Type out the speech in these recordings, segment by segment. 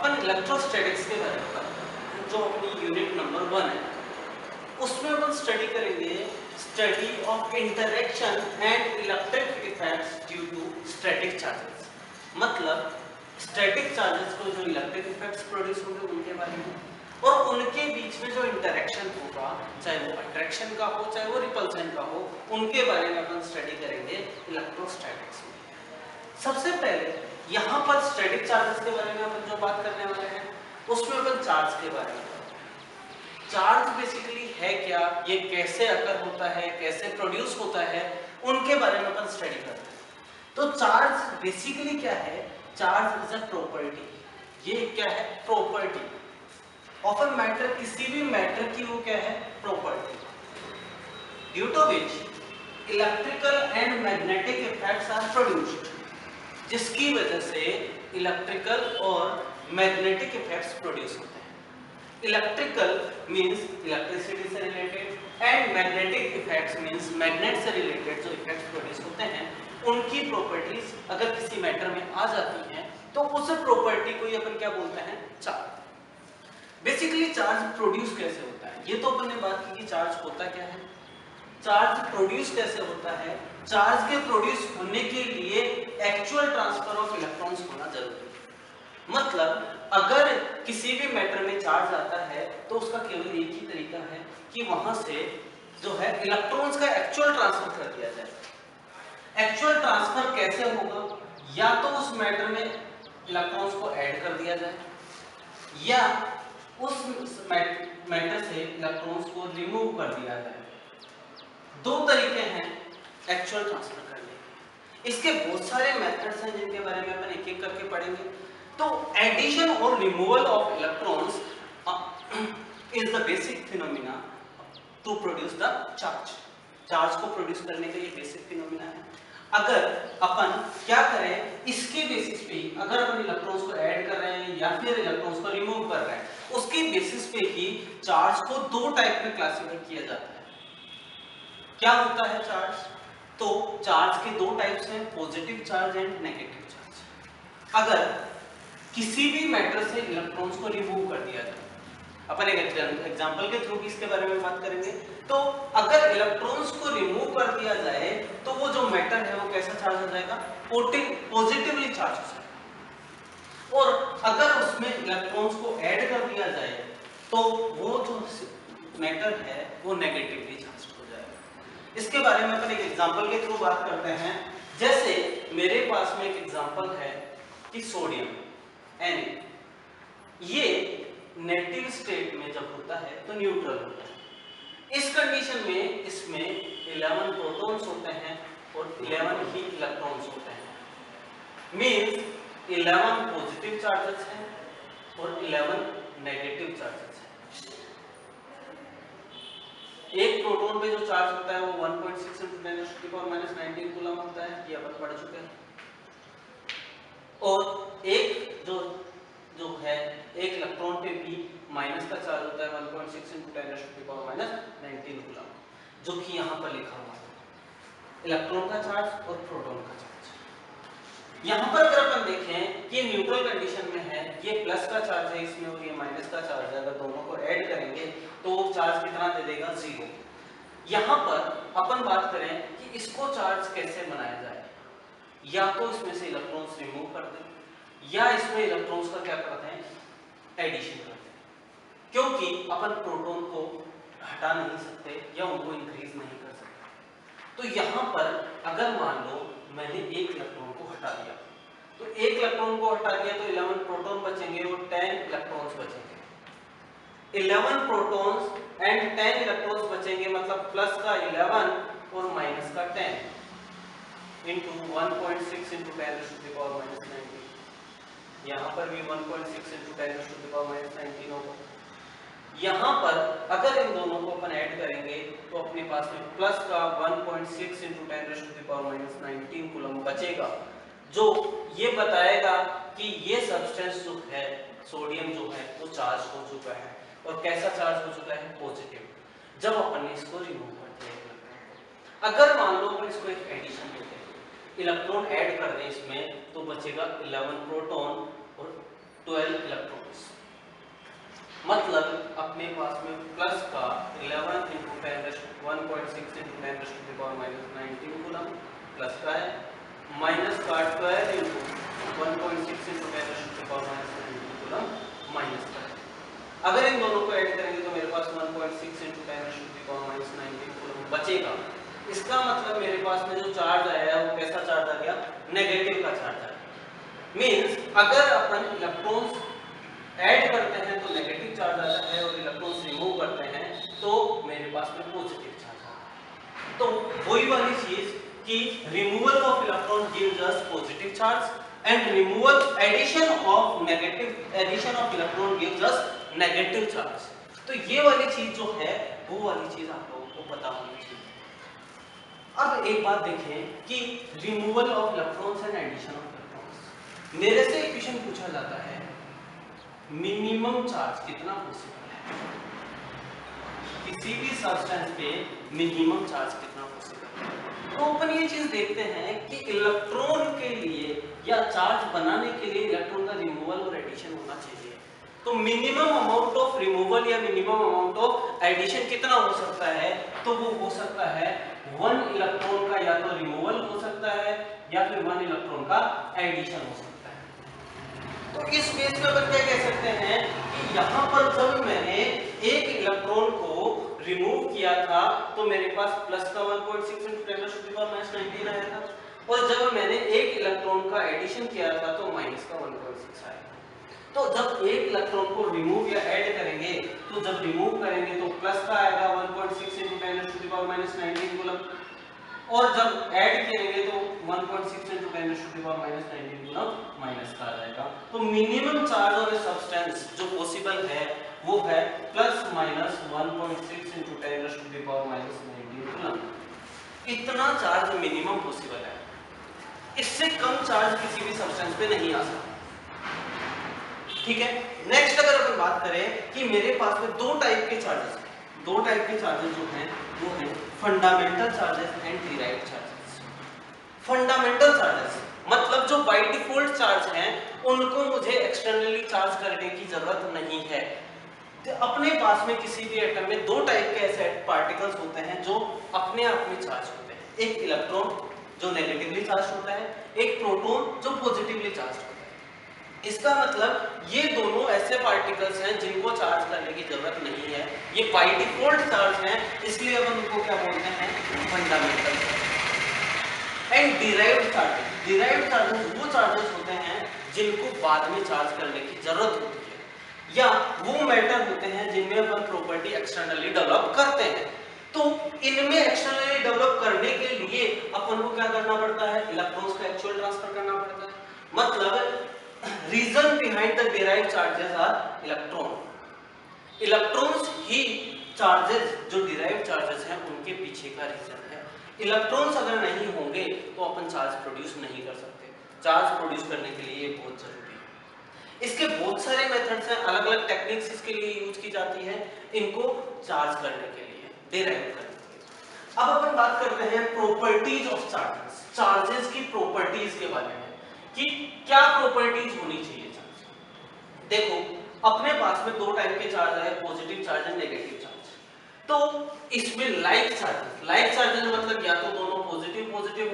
अपन electrostatics के बारे में बात करते हैं, जो अपनी यूनिट नंबर 1 है। उसमें अपन स्टडी करेंगे study of interaction and electric effects due to static charges. मतलब स्टैटिक चार्जेस को जो इलेक्ट्रिक इफेक्ट्स प्रोड्यूस होंगे उनके बारे में, और उनके बीच में जो इंटरेक्शन होगा, चाहे वो अट्रैक्शन का हो चाहे वो रिपल्सन का हो, उनके बारे में अपन स्टडी करेंगे इलेक्ट्रोस्टैटिक्स में। सबसे पहले यहाँ पर स्टैटिक चार्जेस के बारे में अपन जो बात करने वाले हैं उसमें अपन चार्ज के बारे में। चार्ज बेसिकली है क्या, ये कैसे अकर होता है, कैसे प्रोड्यूस होता है, उनके बारे में अपन स्टडी करते हैं। तो चार्ज बेसिकली क्या है? Charge is a property. ये क्या है? Property of a matter. किसी भी मैटर की वो क्या है? Property. Due to which electrical and magnetic effects are produced, जिसकी वजह से इलेक्ट्रिकल और मैग्नेटिक इफेक्ट्स प्रोड्यूस होते हैं। इलेक्ट्रिकल मींस इलेक्ट्रिसिटी से related and magnetic effects means magnet से रिलेटेड जो इफेक्ट्स प्रोड्यूस होते हैं, उनकी प्रॉपर्टीज अगर किसी मैटर में आ जाती हैं तो उस प्रॉपर्टी को ही अपन क्या बोलते हैं? चार्ज। बेसिकली चार्ज प्रोड्यूस कैसे होता है, ये तो अपन ने बात की कि चार्ज होता क्या है। चार्ज प्रोड्यूस कैसे होता है? चार्ज के प्रोड्यूस होने के लिए एक्चुअल ट्रांसफर ऑफ इलेक्ट्रॉन्स होना जरूरी है। मतलब अगर किसी भी मैटर में चार्ज आता है तो उसका केवल एक ही तरीका है कि वहां से जो है इलेक्ट्रॉन्स का एक्चुअल ट्रांसफर कर दिया जाए। एक्चुअल ट्रांसफर कैसे होगा? या तो उस मैटर में इलेक्ट्रॉन्स को ऐड कर दिया जाए, या उस मैटर से इलेक्ट्रॉन्स को रिमूव कर दिया जाए। दो तरीके हैं एक्चुअल ट्रांसफर करने के। इसके बहुत सारे मेथड्स हैं जिनके बारे में अपन एक एक करके पढ़ेंगे। तो एडिशन और removal of electrons is the basic phenomena to produce the charge. Charge को प्रोड्यूस करने का ये बेसिक फिनोमिना है। अगर अपन क्या करें, इसके बेसिस पे अगर अपन इलेक्ट्रॉन्स को ऐड कर रहे हैं या फिर इलेक्ट्रॉन्स को रिमूव कर रहे हैं, उसके बेसिस पे ही चार्ज को दो टाइप में क्लासिफाई किया जाता है। क्या होता है चार्ज? तो चार्ज के दो टाइप्स हैं, positive charge and negative charge. अगर किसी भी मैटर से इलेक्ट्रॉन्स को रिमूव कर दिया जाए, अपन एक एग्जांपल के थ्रू इसके बारे में बात करेंगे। तो अगर इलेक्ट्रॉन्स को रिमूव कर दिया जाए तो वो जो मैटर है वो कैसा चार्ज हो जाएगा? पॉजिटिवली चार्ज हो जाएगा। और अगर उसमें इलेक्ट्रॉन्स को ऐड कर दिया जाए तो वो जो मैटर है वो नेगेटिवली चार्ज हो जाएगा। इसके बारे में अपन एक एग्जांपल के थ्रू बात करते हैं। जैसे मेरे पास में एक एग्जांपल है कि सोडियम Na, ये नेगेटिव स्टेट में जब होता है तो न्यूट्रल होता है। इस कंडीशन में इसमें 11 प्रोटॉन्स होते हैं और 11 ही इलेक्ट्रॉन्स होते हैं। मींस 11 पॉजिटिव चार्जेस हैं और 11 नेगेटिव चार्जेस हैं। एक प्रोटॉन पे जो चार्ज होता है वो 1.6 × 10⁻⁻19 कूलम होता है, ये अपन पढ़ चुके हैं। और एक जो है एक इलेक्ट्रॉन पे भी माइनस का चार्ज होता है 1.6 × 10⁻⁻19 कूलम, जो कि यहाँ पर लिखा हुआ है इलेक्ट्रॉन का चार्ज और प्रोटॉन का चार्ज। यहाँ पर अगर अपन देखें कि न्यूट्रल कंडीशन में है, ये प्लस का चार्ज है इसमें और ये माइनस का चार्ज है, अगर दोनों को ऐड करेंगे तो चार्ज कितना दे देगा? 0। यहाँ पर अपन बात करें कि इसको चार्ज कैसे बनाया जाए, या तो इसमें से इलेक्ट्रॉन्स रिमूव कर दें या इसमें इलेक्ट्रॉन्स का क्या करते हैं? एडिशन करते हैं। क्योंकि अपन प्रोटॉन को हटा नहीं सकते या उनको इंक्रीज नहीं कर सकते। तो यहाँ पर अगर मान लो मैंने एक इलेक्ट्रॉन को हटा दिया, तो एक इलेक्ट्रॉन को हटा दिया तो 11 प्रोटॉन बचेंगे और 10 इलेक्ट्रॉन्स बचेंगे। 11 प्रोटॉन्स एंड 10 इलेक्ट्रॉन्स बचेंगे, मतलब प्लस का 11 और माइनस का 10 इंटू 1.6 × 10⁻⁻19। यहाँ पर भी 1.6 × 10⁻⁻19 होगा। यहाँ पर अगर इन दोनों को अपन ऐड करेंगे तो अपने पास में प्लस का 1.6 × 10⁻⁻19 कूलम बचेगा, जो ये बताएगा कि ये सब्सटेंस जो है सोडियम जो है वो चार्ज हो चुका है। और कैसा चार्ज हो चुका है? पॉजिटिव, जब अपन ने इसको रिमूव कर दिया। अगर मान लो अपन इसको एक एडिशन देते हैं, इलेक्ट्रॉन ऐड कर दें इसमें, तो बचेगा 11 प्रोटॉन और 12 इलेक्ट्रॉन्स। मतलब अपने पास में प्लस का 11 into 1.6 into 10⁻⁻19 कूलम प्लस का है, माइनस का 12 into 1.6 into 10⁻⁻19 कूलम माइनस का है। अगर इन दोनों को ऐड करेंगे तो मेरे पास 1.6 into 10⁻⁻19 कूलम बचेगा। इसका मतलब मेरे पास में जो चार्ज आया है वो कैसा चार्ज आ गया? नेगेटिव का चार्ज आ गया। मींस अगर अपन इलेक्ट्रॉन्स ऐड करते हैं तो नेगेटिव चार्ज आता है और इलेक्ट्रॉन्स रिमूव करते हैं तो मेरे पास में पॉजिटिव चार्ज आता है। तो वही वाली चीज कि removal of electron gives us positive charge and removal addition of electron gives us negative charge. तो ये वाली चीज जो है वो वाली चीज आप लोगों को पता होनी चाहिए। अब एक बात देखें कि removal of electrons and addition of electrons, मेरे से इक्वेशन पूछा जाता है मिनिमम चार्ज कितना पॉसिबल है, किसी भी सब्सटेंस पे मिनिमम चार्ज कितना पॉसिबल है। तो अपन ये चीज देखते हैं कि इलेक्ट्रॉन के लिए या चार्ज बनाने के लिए इलेक्ट्रॉन का रिमूवल और एडिशन होना चाहिए। तो मिनिमम अमाउंट ऑफ रिमूवल या मिनिमम अमाउंट ऑफ एडिशन कितना हो सकता है? तो वो हो सकता है 1 इलेक्ट्रॉन का या तो रिमूवल हो सकता है या फिर 1 इलेक्ट्रॉन का एडिशन हो सकता है। तो इस बेस पे अपन क्या कह सकते हैं कि यहाँ पर जब मैंने एक इलेक्ट्रॉन को रिमूव किया था तो मेरे पास प्लस का 1.6 into 10⁻⁻19 आया था, और जब मैंने एक इलेक्ट्रॉन का एडिशन किया था तो माइनस का 1.6 आया। तो जब एक इलेक्ट्रॉन को रिमूव या ऐड करेंगे तो जब रिमूव करेंगे तो प्लस का आएगा 1.6 into 10⁻⁻19 कूलम, और जब ऐड करेंगे तो 1.6 into 10⁻⁻19 कूलम माइनस का आ जाएगा। तो minimum charge on a substance जो पॉसिबल है वो है प्लस माइनस 1.6 into 10⁻⁻19 कूलम। इतना चार्ज मिनिमम पॉसिबल है, इससे कम चार्ज किसी भी सब्सटेंस पे नहीं आ सकता। ठीक है। नेक्स्ट अगर अपन बात करें कि मेरे पास में दो टाइप के चार्जेस जो हैं वो हैं fundamental charges and derived charges. Fundamental charges मतलब जो बाय डिफॉल्ट चार्ज हैं उनको मुझे एक्सटर्नली चार्ज करने की जरूरत नहीं है। तो अपने पास में किसी भी एटम में दो टाइप के ऐसे पार्टिकल्स होते हैं जो अपने आप में चार्ज होते हैं, एक इलेक्ट्रॉन जो नेगेटिवली चार्ज होता है, एक प्रोटॉन जो पॉजिटिवली चार्ज होता है। इसका मतलब ये दोनों ऐसे पार्टिकल्स हैं जिनको चार्ज करने की जरूरत नहीं है, ये बाय डिफॉल्ट चार्ज हैं, इसलिए अपन उनको क्या बोलते हैं? फंडामेंटल। एंड डिराइव्ड चार्जेस वो चार्जेस होते हैं जिनको बाद में चार्ज करने की जरूरत होती है, या वो मैटर होते हैं जिनमें अपन प्रॉपर्टी एक्सटर्नली डेवलप करते हैं। तो इनमें एक्सटर्नली डेवलप करने के लिए अपन को क्या करना पड़ता है? इलेक्ट्रॉन्स का एक्चुअल ट्रांसफर करना पड़ता है। मतलब reason behind the derived charges are electrons ही चार्जेस जो डिराइव्ड चार्जेस हैं उनके पीछे का रीजन है। इलेक्ट्रॉन्स अगर नहीं होंगे तो अपन चार्ज प्रोड्यूस नहीं कर सकते। चार्ज प्रोड्यूस करने के लिए ये बहुत जरूरी है। इसके बहुत सारे मेथड्स हैं, अलग अलग टेक्निक्स इसके लिए यूज की जाती है इनको चार्ज करने के लिए, डिराइव करने के लिए। अब अपन बात करते हैं प्रॉपर्टीज ऑफ चार्जेस की प्रॉपर्टीज के बारे में कि क्या प्रॉपर्टीज होनी चाहिए चार्ज। देखो अपने पास में दो टाइप के चार्ज है, positive charge and negative charge. तो इसमें लाइक चार्जेस मतलब या तो दोनों पॉजिटिव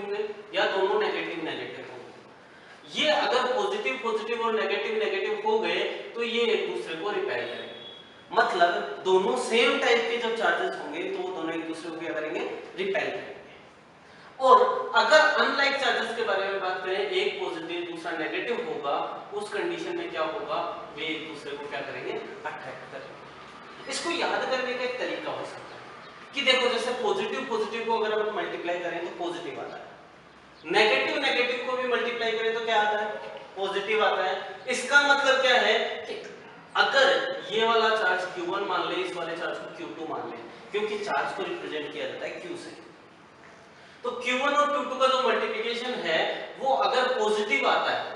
होंगे या दोनों नेगेटिव होंगे। ये अगर पॉजिटिव और नेगेटिव हो गए तो ये एक दूसरे को रिपेल करेंगे। मतलब दोनों सेम टाइप के जब चार्जेस होंगे तो वो दोनों एक दूसरे को क्या करेंगे? रिपेल करेंगे। और अगर अनलाइक चार्जेस के बारे में बात करें, एक पॉजिटिव दूसरा नेगेटिव होगा, उस कंडीशन में क्या होगा? वे एक दूसरे को क्या करेंगे? अट्रैक्ट करेंगे। इसको याद करने का एक तरीका हो सकता है कि देखो जैसे पॉजिटिव को अगर हम मल्टीप्लाई करें तो पॉजिटिव आता है, नेगेटिव को भी मल्टीप्लाई करें तो क्या आता है? पॉजिटिव आता है। इसका मतलब क्या है कि अगर ये वाला चार्ज Q1 मान ले, इस वाले चार्ज को Q2 मान ले, क्योंकि चार्ज को रिप्रेजेंट किया जाता है Q से, तो Q1 और Q2 का जो मल्टीप्लिकेशन है वो अगर पॉजिटिव आता है